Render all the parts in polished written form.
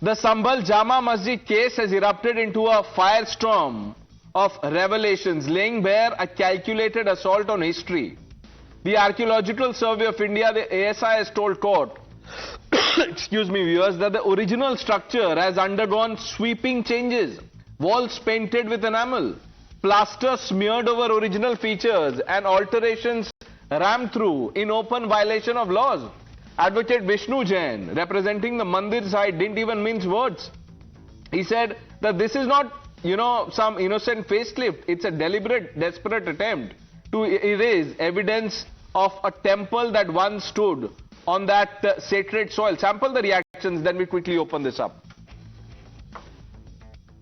The Sambhal Jama Masjid case has erupted into a firestorm of revelations, laying bare a calculated assault on history. The Archaeological Survey of India, the ASI, has told court, excuse me, viewers, that the original structure has undergone sweeping changes. Walls painted with enamel, plaster smeared over original features, and alterations rammed through in open violation of laws. Advocate Vishnu Jain, representing the Mandir side, didn't even mince words. He said that this is not, some innocent facelift. It's a deliberate, desperate attempt to erase evidence of a temple that once stood on that sacred soil. Sample the reactions, then we quickly open this up.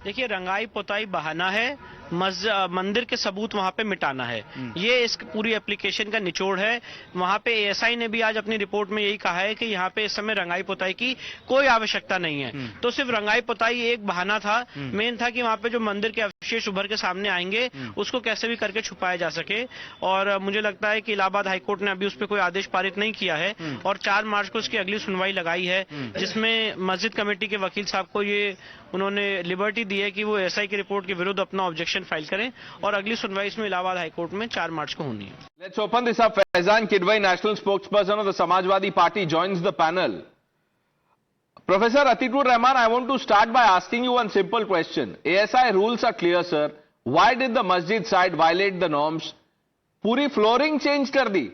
देखिए, रंगाई पोताई बहाना है, मंदिर के सबूत वहां पे मिटाना है। ये इस पूरी एप्लीकेशन का निचोड़ है। वहां पे एएसआई ने भी आज अपनी रिपोर्ट में यही कहा है कि यहाँ पे इस समय रंगाई पोताई की कोई आवश्यकता नहीं है। तो सिर्फ रंगाई पोताई एक बहाना था। मेन था कि वहां पे जो मंदिर के अवशेष उभर के सामने आएंगे उसको कैसे भी करके छुपाया जा सके। और मुझे लगता है कि इलाहाबाद हाईकोर्ट ने अभी उस पर कोई आदेश पारित नहीं किया है और 4 मार्च को उसकी अगली सुनवाई लगाई है, जिसमें मस्जिद कमेटी के वकील साहब को ये उन्होंने लिबर्टी दी है कि वो एएसआई की रिपोर्ट के विरुद्ध अपना ऑब्जेक्शन फाइल करें और अगली सुनवाई इसमें इलाहाबाद हाईकोर्ट में 4 मार्च को होनी है। Let's open this up. Faizan Kidwai, national spokesperson of the Samajwadi Party, joins the panel. Professor Atikur Rahman, I want to start by asking you one simple question. ASI rules are clear, sir. Why did the masjid side violate the norms? पूरी flooring change कर दी,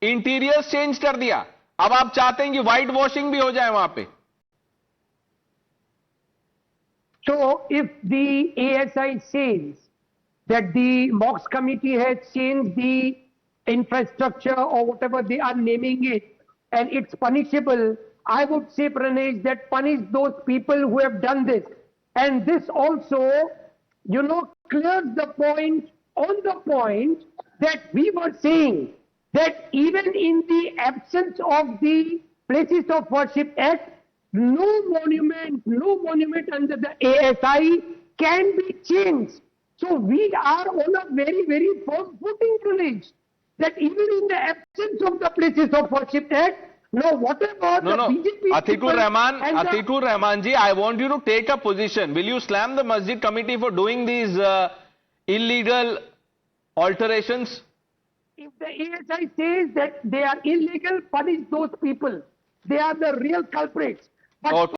interiors change कर दिया, अब आप चाहते हैं कि white washing भी हो जाए वहां पे। So if the ASI says that the MOX committee has changed the infrastructure or whatever they are naming it, and it's punishable, I would say, Pranesh, that punish those people who have done this. And this also, clears the point on the point that we were saying that even in the absence of the Places of Worship Act, no monument under the ASI can be changed. So we are on a very, very firm footing, Pranesh, that even in the absence of the Places of Worship Act, whatever the BJP... Atikur Rahman ji, I want you to take a position. Will you slam the Masjid committee for doing these illegal alterations? If the ASI says that they are illegal, punish those people. They are the real culprits. But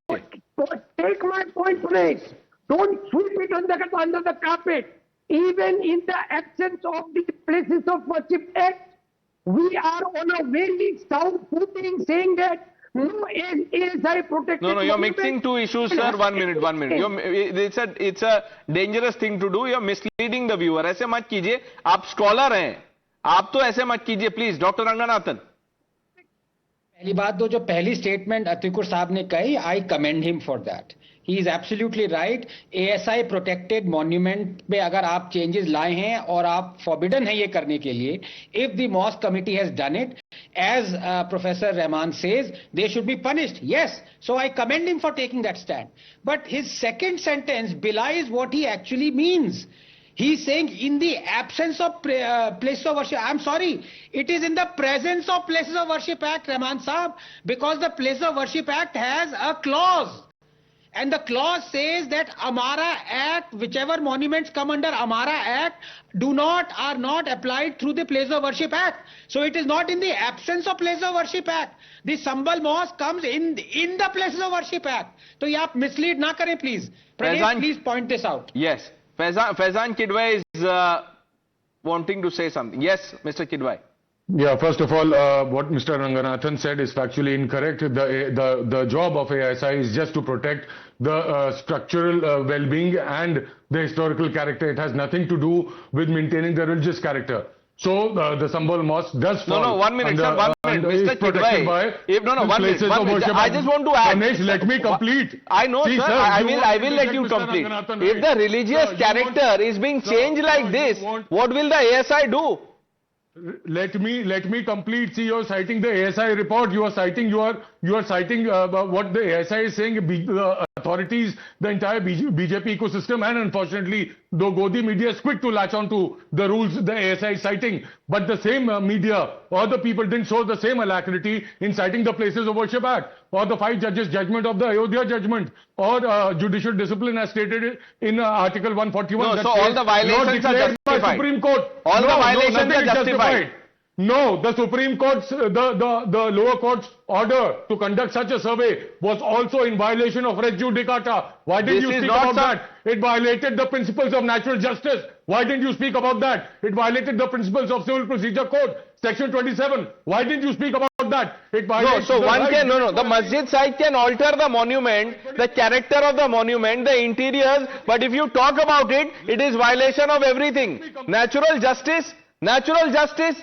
take my point, Pranesh. Don't sweep it under the carpet. Even in the absence of the Places of Worship Act, we are on a very sound footing saying that no ASI protected... No, you're mixing two issues, sir. One minute. It's a dangerous thing to do. You're misleading the viewer. ऐसे मत कीजिए. आप scholar हैं. आप तो ऐसे मत कीजिए, प्लीज. डॉक्टर रंगनाथन. पहली बात तो जो पहली स्टेटमेंट अतिकुर साहब ने कही, आई commend him for that. He is absolutely right. ASI protected monument पे अगर आप चेंजेस लाए हैं और आप फॉरबिडन है ये करने के लिए, if the mosque committee has done it as professor Rahman says, they should be punished. Yes, so I commend him for taking that stand. But his second sentence belies what he actually means. He's saying in the absence of places of worship. I'm sorry, it is in the presence of Places of Worship Act, Rahman Saab, because the Places of Worship Act has a clause. And the clause says that Amara Act, whichever monuments come under Amara Act, are not applied through the Places of Worship Act. So it is not in the absence of Places of Worship Act. The Sambhal Mosque comes in the Places of Worship Act. So you mislead na kare, please. Pranesh, please point this out. Yes. Faizan Kidwai is wanting to say something. Yes, Mr. Kidwai. Yeah, first of all, what Mr. Ranganathan said is factually incorrect. The job of ASI is just to protect the structural well-being and the historical character. It has nothing to do with maintaining the religious character. So the Sambhal Mosque does fall. No, 1 minute, sir. 1 minute, Mr. Kidwai. 1 minute. I just want to add. Ganesh, let me complete. I know, see, sir. I will let you complete. If the religious character is being changed like this, what will the ASI do? Let me complete. See, you're citing the ASI report. You are citing what the ASI is saying. The authorities, the entire BJP ecosystem, and unfortunately, the Godi media is quick to latch on to the rules the ASI is citing. But the same media or the people didn't show the same alacrity in citing the Places of Worship Act. or the 5 judges' judgment of the Ayodhya judgment, or judicial discipline as stated in Article 141. No, that so all says, the violations not are declared by justified. Supreme Court. All the violations nothing are is justified. No, the Supreme Court's, the lower court's order to conduct such a survey was also in violation of res judicata. Why didn't This you is speak not about that? It violated the principles of natural justice. Why didn't you speak about that? It violated the principles of Civil Procedure Code, Section 27. Why didn't you speak about that? It No, violates so the one right- can, no, the masjid site can alter the monument, the character of the monument, the interiors, but if you talk about it, it is violation of everything. Natural justice, natural justice.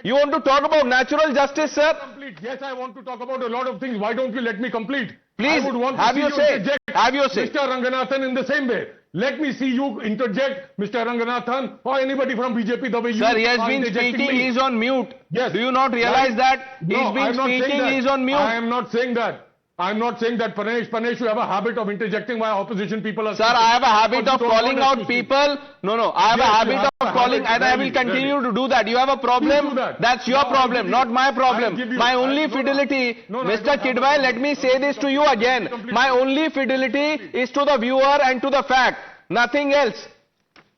You want to talk about natural justice, sir? Complete. Yes, I want to talk about a lot of things. Why don't you let me complete? Please, I would want to have see your you say. interject, Have your say. Mr. Ranganathan, in the same way. Let me see you interject, Mr. Ranganathan, or anybody from BJP, the way you Sir, he has are been interjecting speaking, me. he is on mute. Yes. Do you not realize that? No, He's been I'm not saying speaking, that. he is on mute. I am not saying that. I'm not saying that Pranesh, you have a habit of interjecting while opposition people are Sir, I have a habit Or of you don't calling want us out to speak. people. No, I have Yes, a you habit have of a calling, habit. and I will Really, continue really. to do that. You have a Please problem? do that. That's your No, I'll problem, give not you- my problem. I'll give you- My only no, no. fidelity, No, no, I Mr. don't have a Kidwai, let problem. me say this to you again. Completely. My only fidelity is to the viewer and to the fact. Nothing else.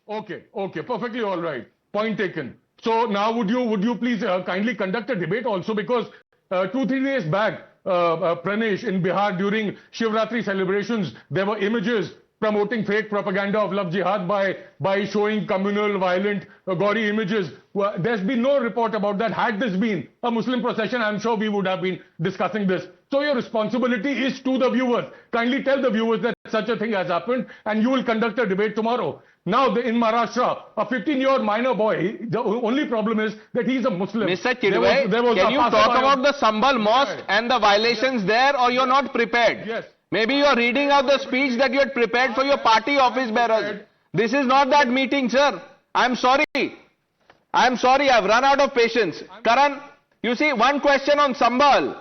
Okay, perfectly all right. Point taken. So now would you please kindly conduct a debate also, because 2-3 days back, Pranesh, in Bihar during Shivratri celebrations, there were images promoting fake propaganda of love jihad by showing communal, violent, gory images. Well, there's been no report about that. Had this been a Muslim procession, I'm sure we would have been discussing this. So your responsibility is to the viewers. Kindly tell the viewers that such a thing has happened, and you will conduct a debate tomorrow. Now, in Maharashtra, a 15-year-old minor boy, the only problem is that he's a Muslim. Mr. Kidwai, can you talk about the Sambal Mosque and the violations there, or you're not prepared? Yes. Maybe you're reading out the speech that you had prepared for your party office bearers. This is not that meeting, sir. I'm sorry. I've run out of patience. Karan, you see, one question on Sambal.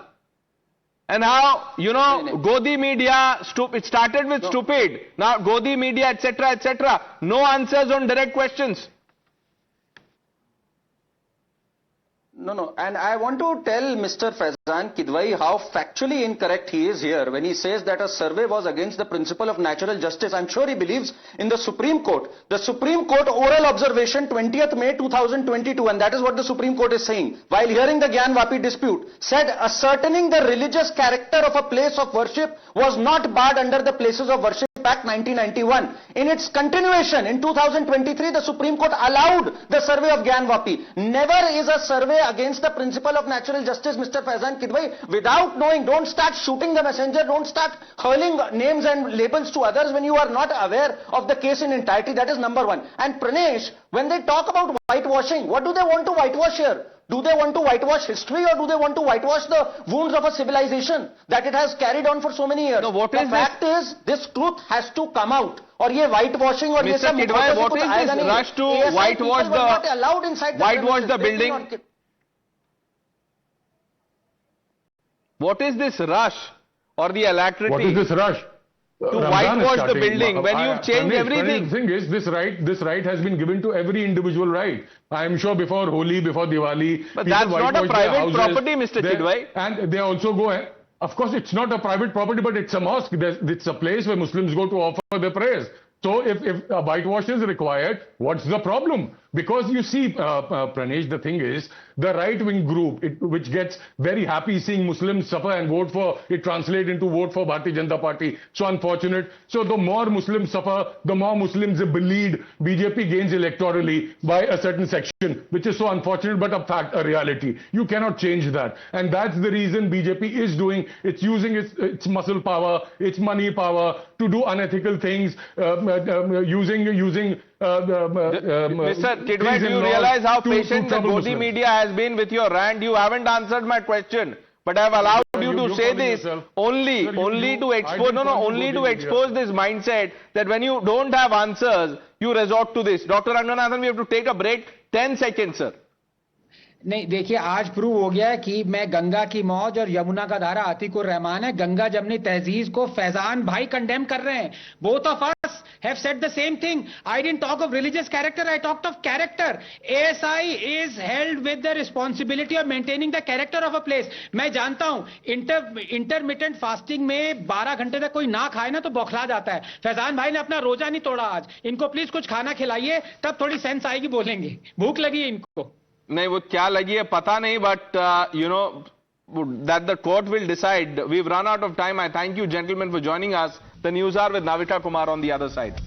And how, Godi media, it started with stupid. Now, Godi media, etc., etc. No answers on direct questions. No. And I want to tell Mr. Faizan Kidwai how factually incorrect he is here when he says that a survey was against the principle of natural justice. I'm sure he believes in the Supreme Court. The Supreme Court oral observation 20th May 2022, and that is what the Supreme Court is saying, while hearing the Gyan Vapi dispute, said ascertaining the religious character of a place of worship was not barred under the Places of Worship Act 1991. In its continuation, in 2023, the Supreme Court allowed the survey of Gyan Vapi. Never is a survey against the principle of natural justice, Mr. Faizan Kidwai, without knowing. Don't start shooting the messenger, don't start hurling names and labels to others when you are not aware of the case in entirety. That is number one. And Pranesh, when they talk about whitewashing, what do they want to whitewash here? Do they want to whitewash history, or do they want to whitewash the wounds of a civilization that it has carried on for so many years? No, what the is fact is, this truth has to come out. Or ye whitewashing or ye Mr. some Kidwai, what is this rush to whitewash the building? What is this rush or the alacrity? What is this rush? To Ramadan is whitewash the starting. building when you've changed everything? The thing is, this right has been given to every individual right. I am sure before Holi, before Diwali. But people that's not a whitewash their private houses. property, Mr. They- Kidwai. And they also go, of course it's not a private property, but it's a mosque. It's a place where Muslims go to offer their prayers. So if a whitewash is required, what's the problem? Because you see, Pranesh, the thing is, the right-wing group, which gets very happy seeing Muslims suffer and vote for, it translates into vote for Bharatiya Janata Party. So unfortunate. So the more Muslims suffer, the more Muslims bleed. BJP gains electorally by a certain section, which is so unfortunate, but a fact, a reality. You cannot change that. And that's the reason BJP is doing, it's using its muscle power, its money power to do unethical things, using Mr. Kidwai, do you realize how patient the Godi media has been with your rant? You haven't answered my question, but I have allowed you to say this only to expose this mindset that when you don't have answers, you resort to this. Dr. Ranganathan, we have to take a break. 10 seconds, sir. नहीं, देखिए, आज prove हो गया कि मैं गंगा की मौज और यमुना का धारा अतीकुर रहमान है. गंगा जमनी तहजीब को फैजान भाई कंडेम कर रहे हैं. Both of us have said the same thing. I didn't talk of religious character, I talked of character. ASI is held with the responsibility of maintaining the character of a place. मैं जानता हूं intermittent fasting में 12 घंटे तक कोई ना खाए ना तो बौखला जाता है. फैजान भाई ने अपना रोजा नहीं तोड़ा आज. इनको प्लीज कुछ खाना खिलाइए, तब थोड़ी सेंस आएगी, बोलेंगे. भूख लगी है इनको. नहीं, वो क्या लगी है पता नहीं, but that the court will decide. We've run out of time. I thank you, gentlemen, for joining us. The news hour with Navita Kumar on the other side.